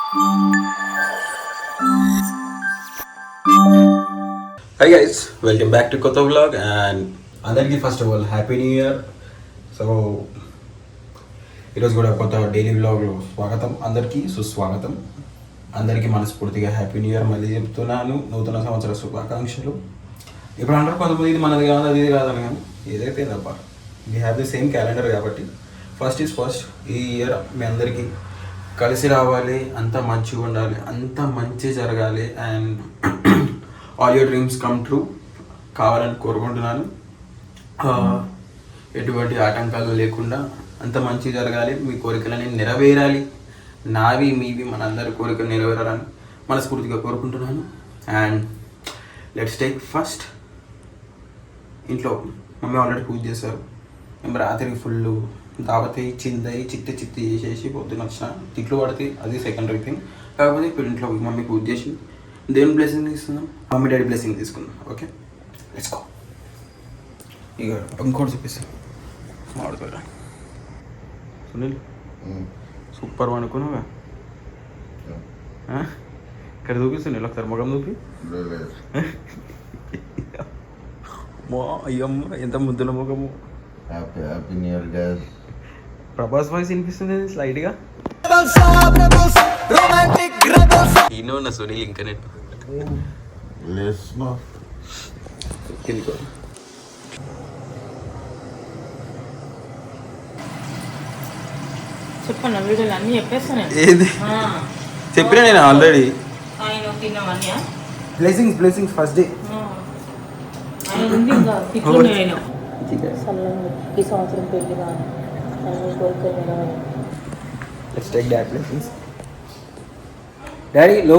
Hi guys, welcome back to Kota Vlog and అందరికీ first of all happy new year. So ఈరోజు కూడా కొత్త daily వ్లాగ్లో స్వాగతం, అందరికీ సుస్వాగతం. అందరికీ మనస్ఫూర్తిగా హ్యాపీ న్యూ ఇయర్ మళ్ళీ చెప్తున్నాను. నూతన సంవత్సర శుభాకాంక్షలు. ఇప్పుడు అందరూ కొంతమంది ఇది మనది కాదు అది కాదని, కానీ ఏదైతే తప్ప we have the same calendar కాబట్టి ఫస్ట్ ఈజ్ ఫస్ట్. ఈ ఇయర్ మీ అందరికీ కలిసి రావాలి, అంతా మంచిగా ఉండాలి, అంతా మంచి జరగాలి and all your dreams come true కావాలని కోరుకుంటున్నాను. ఎటువంటి ఆటంకాలు లేకుండా అంత మంచి జరగాలి, మీ కోరికలని నెరవేరాలి, నావి మీవి మనందరి కోరికలు నెరవేరాలని మనస్ఫూర్తిగా కోరుకుంటున్నాను. And let's take first. ఇంట్లో మమ్మీ ఆల్రెడీ పూజ చేశారు. మేము రాత్రికి ఫుల్ దావతి చిందయి చిత్తి చేసేసి పొద్దున్న వచ్చిన తిట్లు పడితే అది సెకండరీ థింగ్. కాకపోతే ఇప్పుడు ఇంట్లో మమ్మీ పూజ చేసి దేవుని బ్లెస్సింగ్ తీసుకుందాం, మమ్మీ డాడీ బ్లెస్సింగ్ తీసుకుందాం. Okay let's go. ఇక ఇంకోటి చూపిస్తాను మాడుకోరా సునీల్, సూపర్ అనుకున్నావుగా. ఇక్కడ చూపిస్తుంది ఒకసారి ముఖం చూపి. అయ్యమ్మ ఎంత ముద్దుల ముఖము. Happy new year guys. Prabhas voice వినిపిస్తుంది స్లైట్గా. ఈయన ఉన్న సునీల్ ఇంకా నేను చెప్పండి వీడియోలు అన్నీ చెప్పేస్తాను. ఏది చెప్పినా నేను already. Blessings blessings first day. ఈ సంవత్సరం పెళ్లి కానీ let's take that blessings. Daddy లో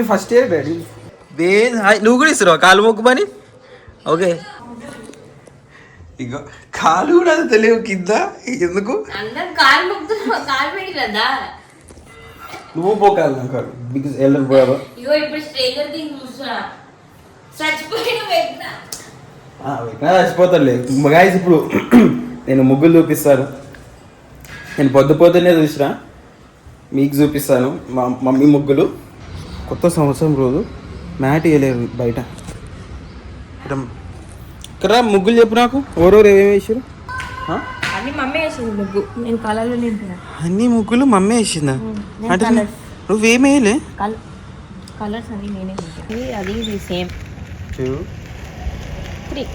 ఫస్ట్ ఇయర్ డాడీ నువ్వు కూడా ఇస్తున్నావు కాలు మొక్కు పని. ఓకే ఇక కాలు కూడా అది తెలియవు కింద ఎందుకు నువ్వు పోకాలి నాకు బికాస్ ఎల్డర్ బ్రదర్. చచ్చిపోతాడులే గాయస్. ఇప్పుడు నేను ముగ్గులు చూపిస్తాను. నేను పొద్దునే చూసిన, మీకు చూపిస్తాను మా మమ్మీ ముగ్గులు. కొత్త సంవత్సరం రోజు మ్యాట్ వేయలేరు బయట. ఇక్కడ ముగ్గులు చెప్పు నాకు, ఎవరెవరు ఏమేమి వేసారు? అన్ని మమ్మీ వేసింది ముగ్గు, నేను కలర్లో నింపిన. అన్ని ముగ్గులు మమ్మీ వేసిందా? అంటే నువ్వేం వేయలే? కలర్స్ అన్ని నేనే వేసాను. అది ఇది సేమ్ 2 3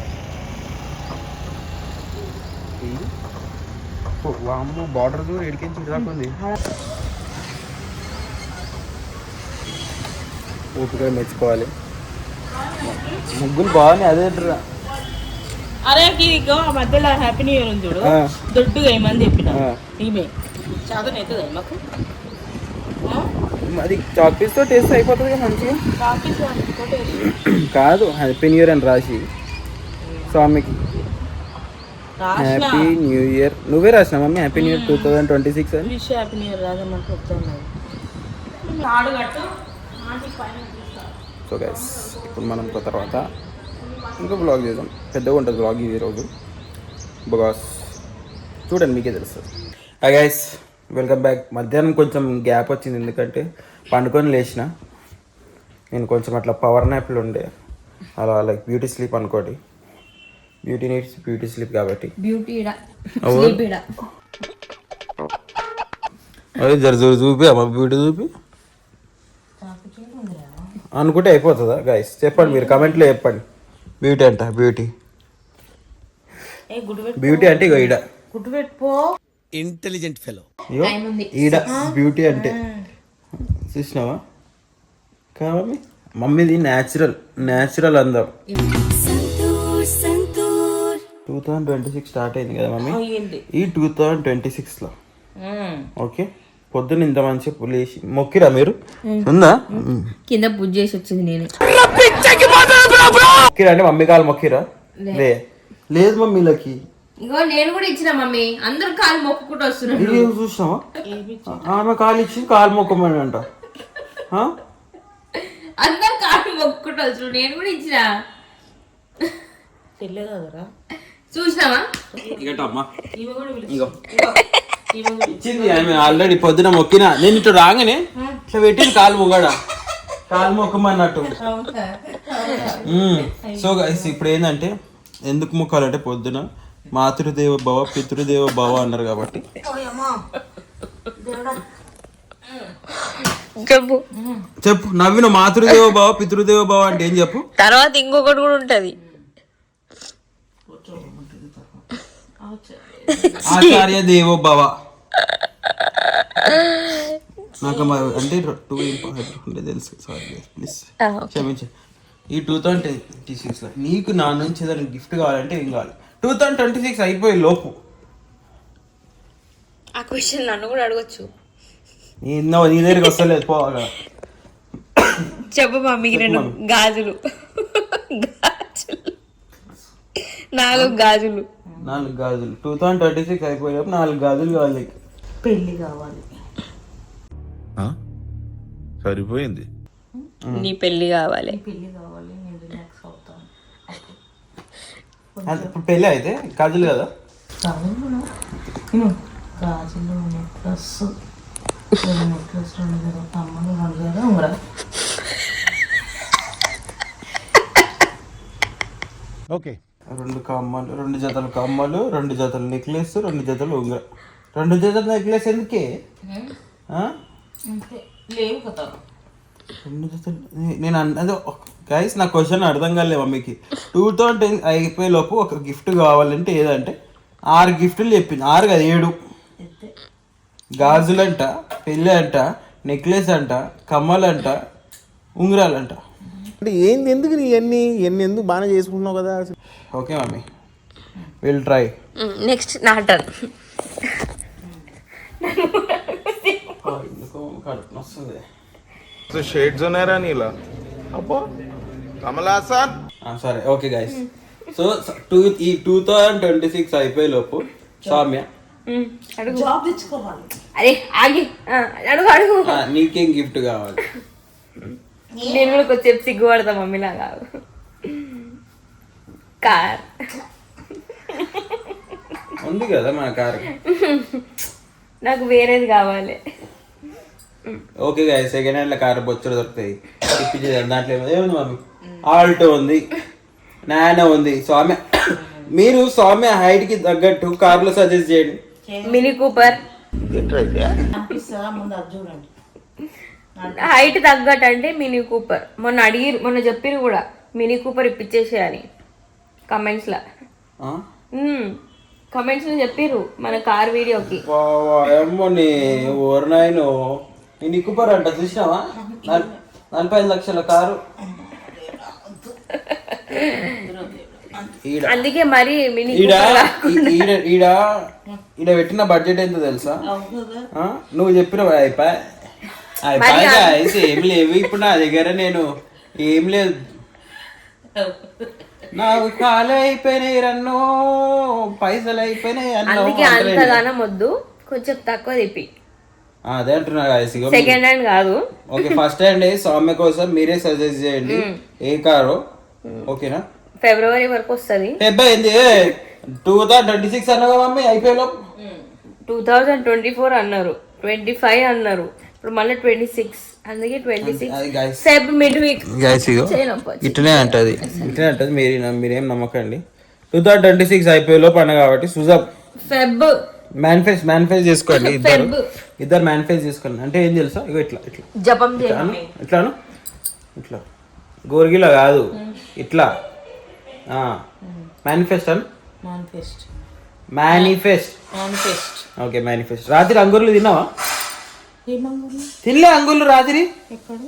వామ్మో బార్డర్ కూడా ఎడికించి రాకుంది. ఓపిక మెచ్చుకోవాలి. ముగ్గులు బాగున్నాయి. అదే అరే ఇగో మధ్యలో హ్యాపీ న్యూ ఇయర్ ఉంది చూడు, దొడ్డుగా ఏమని చెప్పిన ఈమె చదువుతుంది మాకు. అది చాక్పీస్ తో టేస్ట్ అయిపోతుంది కదా మంచిగా. కాదు హ్యాపీ న్యూ ఇయర్ అని రాసి స్వామికి హ్యాపీ న్యూ ఇయర్ నువ్వే రాసినా మమ్మీ. హ్యాపీ న్యూ ఇయర్ 2026 అని. హ్యాపీ న్యూ ఇయర్ రాదన్నట్టు చెప్తాను. సో గైస్ ఇప్పుడు మనం తర్వాత ఇంకో బ్లాగ్ చేద్దాం. పెద్దగా ఉంటుంది బ్లాగ్ ఇది రోజు, బికాస్ చూడండి మీకే తెలుస్తుంది. Hi guys, welcome back. మధ్యాహ్నం కొంచెం గ్యాప్ వచ్చింది ఎందుకంటే పండుకొని లేచిన. నేను కొంచెం అట్లా పవర్ నాప్లు ఉండే, అలా లైక్ బ్యూటీ స్లీప్ అనుకోండి. బ్యూటీ నీడ్స్ బ్యూటీ స్లీప్ కాబట్టి అదే జర చూపి అమ్మ బ్యూటీ చూపి అనుకుంటే అయిపోతుందా గైస్? చెప్పండి మీరు కమెంట్లో చెప్పండి. బ్యూటీ అంట బ్యూటీ బ్యూటీ అంటే ఇగో ఈడ ఇంటెలిజెంట్ ఫెలో ఈడ బ్యూటీ అంటే చూసినావా? కావాలి మమ్మీది న్యాచురల్ అందం. 2026 స్టార్ట్ అయింది కదా మమ్మీ, ఈ 2026లో ఓకే. పొద్దున్న ఇంత మంచి లేచి మొక్కిరా మీరు? ఉందా కింద పూజ చేసి వచ్చింది నేను. మొక్కిరా అంటే మమ్మీ కాలు మొక్కిరా? లేదు మమ్మీలకి. ఇగో నేను కూడా ఇచ్చిన మమ్మీ, అందరు కాలు మొక్కుకుంటూ వస్తున్నారు. చూసినావా? ఆమె కాలు ఇచ్చి కాలు మొక్కమని అంట. అందరు కాలు మొక్కుకుంటూ వస్తున్నారు, నేను కూడా ఇచ్చిన. తెలియదు కదరా చూసినావా అమ్మా ఈమె కూడా పిలుస్తుంది. ఇగో ఈమె కూడా ఇచ్చింది ఆమె ఆల్రెడీ పొద్దున మొక్కిన నేను ఇటు రాగానే ఇట్లా పెట్టింది కాలు మొగడ కాలు మొక్కమన్నట్టు. సో గైస్ ఇప్పుడు ఏంటంటే ఎందుకు మొక్కాలంటే పొద్దున మాతృదేవ భవ పితృదేవ భవ అన్నారు కాబట్టి చెప్పు చెప్పు నవ్విన మాతృదేవ భవ పితృదేవ భవ అంటే ఏం చెప్పు. తర్వాత ఇంకొకటి కూడా ఉంటది ఆచార్య దేవో భవ నాకు అంటే 2 ఉండే తెలుసు సారీ ప్లీజ్ క్షమించు. ఈ 2026 నీకు నా నుంచి ఏదైనా గిఫ్ట్ కావాలంటే ఏం కావాలి 2026 అయిపోయే లోపు ఆ క్వశ్చన్ నన్ను కూడా అడగచ్చు. నీ దగ్గరికి వస్తలేదు పోగా చెప్పు మమ్మీకి 2 గాజులు 4 గాజులు 2026 అయిపోయేటప్పుడు 4 గాజులు కావాలి. పెళ్లి కావాలి. సరిపోయింది. నీ పెళ్లి కావాలి. ఇప్పుడు పెళ్ళి అయితే గాజులు కదా గాజులు నెక్లెస్ 2 జత కమ్మలు 2 జత ఉంగరా. ఓకే 2 కమ్మలు 2 జతల కమ్మలు 2 జతల నెక్లెస్ 2 జతలు ఉంగర 2 జతల నెక్లెస్ ఎందుకే లేవు కదా 2 జతలు నేను అదే గైస్ నా క్వశ్చన్ అర్థం కాలేదు మమ్మీకి 2010 అయిపోయే లోపు ఒక గిఫ్ట్ కావాలంటే ఏదంటే 6 గిఫ్ట్లు చెప్పింది 6 కదా 7 గాజులంట పెళ్ళి అంట నెక్లెస్ అంట కమ్మలంట ఉంగరాలంట అంటే ఏంది ఎందుకు నీ ఎన్ని ఎందుకు బాగానే చేసుకుంటున్నావు కదా. Okay mummy will try. Next నా టర్న్. షేడ్స్ ఉన్నారా నీలా అబ్బో కమలాసన్. సరే ఓకే గైస్ సో ఈ 2026 అయిపోయే లోపు సౌమ్య జాబ్ తెచ్చుకోవాలి. అరే ఆగి అడుగు అడుగు. నీకేం గిఫ్ట్ కావాలి. నేను కూడా కొంచెం సిగ్గుపడతా మమ్మీలా కాదు. కార్ ఉంది కదా మన కార్. నాకు వేరేది కావాలి. ఓకే గైస్ సెకండ్ హ్యాండ్ లో కార్ బొచ్చులు దొరుకుతాయి ఇప్పించేది. దాంట్లో ఏముంది మమ్మీ ఆల్టో ఉంది నానో ఉంది. సౌమ్య మీరు సౌమ్య హైట్ కి తగ్గట్టు కార్లో సజెస్ట్ చేయండి. మినీ కూపర్ హైట్ తగ్గట్టు అంటే మినీ కూపర్. మొన్న చెప్పిరు కూడా మినీ కూపర్ ఇప్పించేసేయాలి కమెంట్స్ లో. కమెంట్స్ లో చెప్పిరు మన కార్ వీడియోకి. ఓర్నాయను మినీ కూపర్ అంట చూసినావా 45 లక్షల కారు. అందుకే మరి మినీ ఈడ పెట్టిన బడ్జెట్ ఎంత తెలుసా నువ్వు చెప్పిన ఏం లేవు ఇప్పుడు నా దగ్గర. నేను ఏం లేదు నాకు కాలు అయిపోయినాయి రన్నో పైసలు అయిపోయినాయి అందుకే అంతగానం వద్దు కొంచెం తక్కువ తెప్పి. అదే అంటున్నా సెకండ్ హ్యాండ్ కాదు. ఓకే ఫస్ట్ హ్యాండ్ సౌమ్య కోసం మీరే సజెస్ట్ చేయండి ఏ కారు. ఓకేనా ఫిబ్రవరి వరకు వస్తుంది. 2026 అన్నావా మమ్మీ అయిపోయేలో 2024 అన్నారు 25 అన్నారు ఇప్పుడు మళ్ళీ 26 అందుకే 26 ఫెబ్ మిడ్ వీక్ ఇట్లనే అంటది మీరేం నమ్మకండి. 2026 అయిపోయేలో పండుగ కాబట్టి సుజాబ్ ఫెబ్ మేనిఫెస్ట్ చేసుకోండి. ఇద్దరు మేనిఫెస్ట్ చేసుకోండి. అంటే ఏం తెలుసా ఇగో ఇట్లా ఇట్లా జపం ఇట్లాను ఇట్లా గోర్గిలా కాదు ఇట్లా మేనిఫెస్ట్ ఓకే మేనిఫెస్ట్. రాత్రి అంగూర్లు తిన్నావా? తినలే అంగూర్లు రాత్రి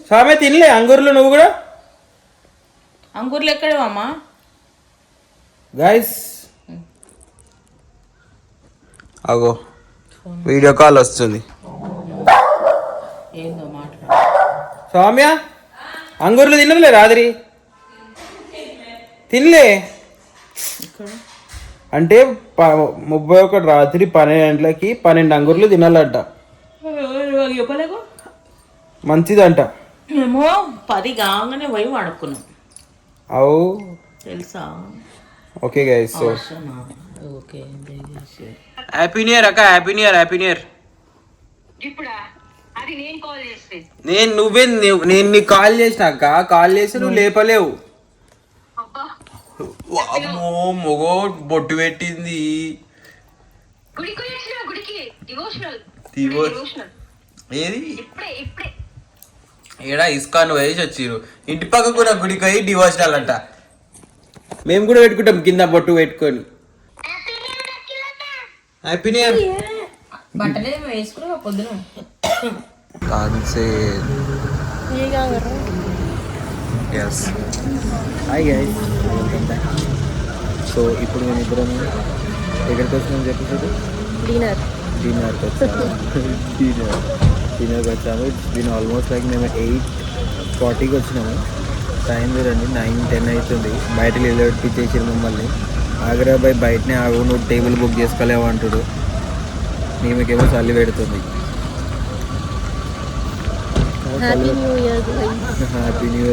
స్వామి తినలే అంగూర్లు నువ్వు కూడా? అంగూర్లు ఎక్కడేవమ్మా గైస్ అగో వీడియో కాల్ వస్తుంది. సౌమ్య అంగూర్లు తినలే రాత్రి? తినలే అంటే 31 రాత్రి 12 గంటలకి 12 అంగూర్లు తినాలంట. మంచిదంట. మేము 10 కాగానే పోయి వాడుకున్నాం అవు తెలుసా. Okay guys so okay happy new year అక్క, happy new year, happy new year. నేను నీకు కాల్ చేసిన అక్క, కాల్ చేసి నువ్వు లేపలేవు. అమ్మో మొగో బొట్టు పెట్టింది. ఏది ఏడా ఇస్కాన్ వేసి వచ్చిర్రు, ఇంటి పక్క కూడా గుడికి పోయి డివోషనల్ అంట. మేము కూడా పెట్టుకుంటాం కింద బొట్టు పెట్టుకొని. Happy new year. బట్టలే వేసుకున్నా పొద్దున. Yes hi guys, welcome back. So ఇప్పుడు మేము ఇద్దరం ఎక్కడికి వచ్చినాం చెప్పేసి డిన్నర్కి వచ్చాము. డిన్నర్కి వచ్చాము. ఇట్స్ బీన్ ఆల్మోస్ట్ లైక్ మేము 8:40కి వచ్చినాము. టైం చూడండి 9-10 అవుతుంది. బయట నిలబెట్టించేసారు మమ్మల్ని. ఆగ్రాబాయ్ బయటనే ఆగు, నువ్వు టేబుల్ బుక్ చేసుకోలేవు అంటాడు. మేమకేమో చల్లి పెడుతుంది. Happy new year, happy new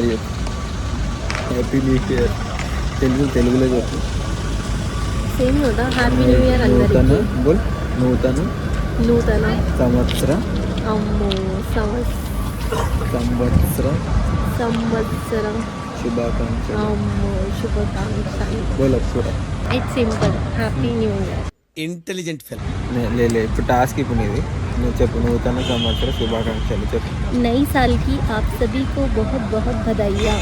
year. తెలుగులో చెప్పు. నూతన సంవత్సర శుభాకాంక్షలు. It's simple. Happy New Year. Intelligent film. లేదు ఇప్పుడు టాస్క్ ఇప్పుడు నీది. నువ్వు చెప్పు, నూతన సంవత్సర శుభాకాంక్షలు చెప్పు. नई साल की आप सभी को बहुत बहुत बधाइयाँ.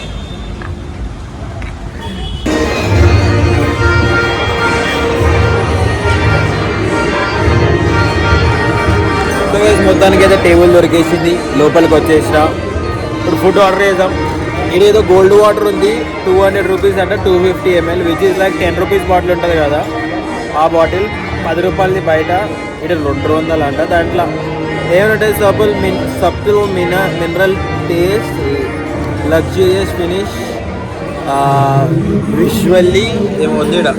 మొత్తానికి అయితే టేబుల్ దొరికేసింది, లోపలికి వచ్చేసిన. ఇప్పుడు ఫుడ్ ఆర్డర్ చేద్దాం. ఇదేదో గోల్డ్ వాటర్ ఉంది, 200 రూపీస్ అంటే 250 ml, which is like 10 rupees bottle ఉంటుంది కదా, ఆ బాటిల్ 10 రూపాయలది బయట. ఇక్కడ 200 అంట. దాంట్లో ఏమంటే subtle mineral taste, luxurious finish, visually ఏమో ఉంది ఇక్కడ.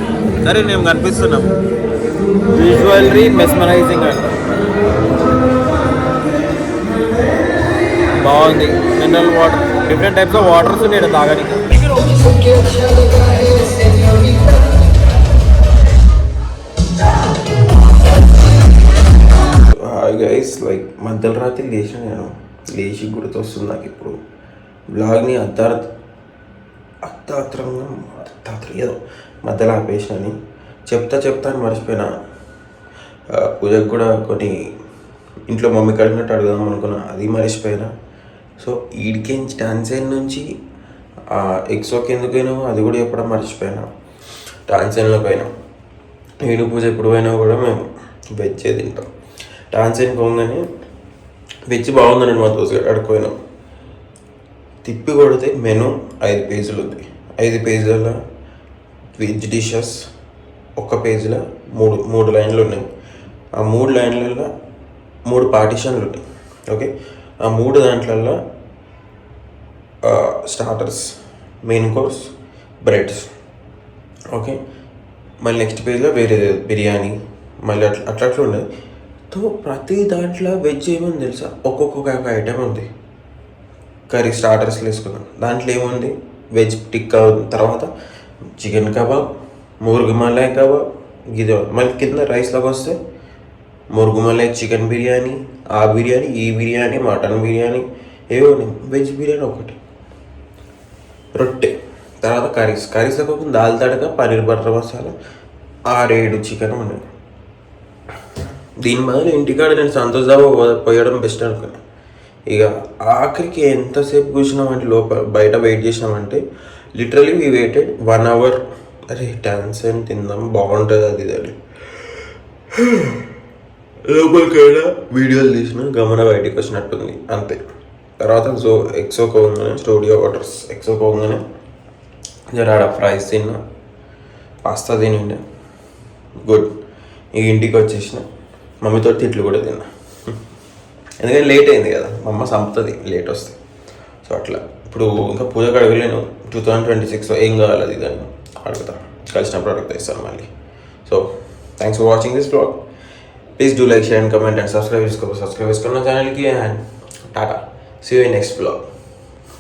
సరే నేను కనిపిస్తున్నాం, విజువల్లీ మెస్మరైజింగ్ అంట. బాగుంది. Mineral water, different types of waters ఉన్నాయి ఇక్కడ తాగడానికి. హాయ్ గైస్, లైక్ మధ్యలో రాత్రి లేచిన నేను, లేచి గుర్తొస్తుంది నాకు ఇప్పుడు బ్లాగ్ని అర్ధాత్రంగా ఏదో మధ్యలో ఆపేసినని చెప్తా అని మర్చిపోయినా. పూజకు కూడా కొన్ని ఇంట్లో మమ్మీ కడిగినట్టు అడుగుదాం అనుకున్నా, అది మర్చిపోయినా. సో ఈడికేంచి టాన్సేన్ నుంచి ఎక్సోకి ఎందుకు పోయినామో అది కూడా చెప్పడం మర్చిపోయినా. టాన్సేన్లోకి పోయినాం. ఈడు పూజ ఎప్పుడు పోయినా కూడా మేము వెజ్జే తింటాం. టాన్సేన్కి పోగానే వెజ్ బాగుందని మా దోశ అడుగుపోయినాం. తిప్పి కొడితే మెను 5 పేజీలు ఉంది. 5 పేజీల వెజ్ డిషెస్, ఒక్క పేజీలో 3 లైన్లు ఉన్నాయి. ఆ 3 లైన్లలో 3 పార్టిషన్లు ఉన్నాయి. ఓకే, ఆ 3 దాంట్లల్లో starters, main course, breads. Okay, మళ్ళీ నెక్స్ట్ పేజ్లో వేరే బిర్యానీ, మళ్ళీ అట్లా ఉండేది. తో ప్రతి దాంట్లో వెజ్ ఏముంది తెలుసా, ఒక్కొక్క ఐటెం ఉంది. కర్రీ స్టార్టర్స్లో వేసుకున్నాం. దాంట్లో ఏముంది, వెజ్ టిక్కా, తర్వాత చికెన్ కబాబ్, మురుగు మలై కబాబ్, ఇది. మళ్ళీ కింద రైస్లోకి వస్తే మురుగు మలై చికెన్ బిర్యానీ, ఆ బిర్యానీ, ఈ బిర్యానీ, మటన్ బిర్యానీ, ఏవో. వెజ్ బిర్యానీ ఒకటి, రొట్టె, తర్వాత కర్రీస్లోకి ఒక దాల్ తడక, పన్నీర్ బటర్ మసాలా, 6-7 చికెన్ ఉన్నాయి. దీని బదులు ఇంటికాడ నేను సంతోష్ దాబా పోయడం బెస్ట్ అనుకున్నాను. ఇక ఆఖరికి ఎంతసేపు కూర్చున్నామంటే బయట వెయిట్ చేసినామంటే లిటరలీ వీ వెయిటెడ్ 1 hour. అరే టాన్సేన్ తిందాం బాగుంటుంది అది ఇది. లోపలికైనా వీడియోలు తీసిన గమన బయటికి వచ్చినట్టుంది అంతే. తర్వాత ఎక్సోకి పోగానే స్టూడియో వాటర్స్ ఎక్సోకి పోగానే జరాడ ఫ్రైస్ తిన్నా, పాస్తా తినిండే. గుడ్. ఈ ఇంటికి వచ్చేసిన మమ్మీతో తిట్లు కూడా తిన్నా, ఎందుకంటే లేట్ అయింది కదా, మా అమ్మ సంపుతుంది లేట్ వస్తే. సో అట్లా ఇప్పుడు ఇంకా పూజ అడగలేను. 2026 ఏం కావాలి అది దాన్ని అడుగుతా, కలిసినప్పుడు అడుగుతా, ఇస్తాను మళ్ళీ. So thanks for watching this blog. Please do like, share and comment and subscribe చేసుకున్న ఛానల్కి. And tata, see you in next blog.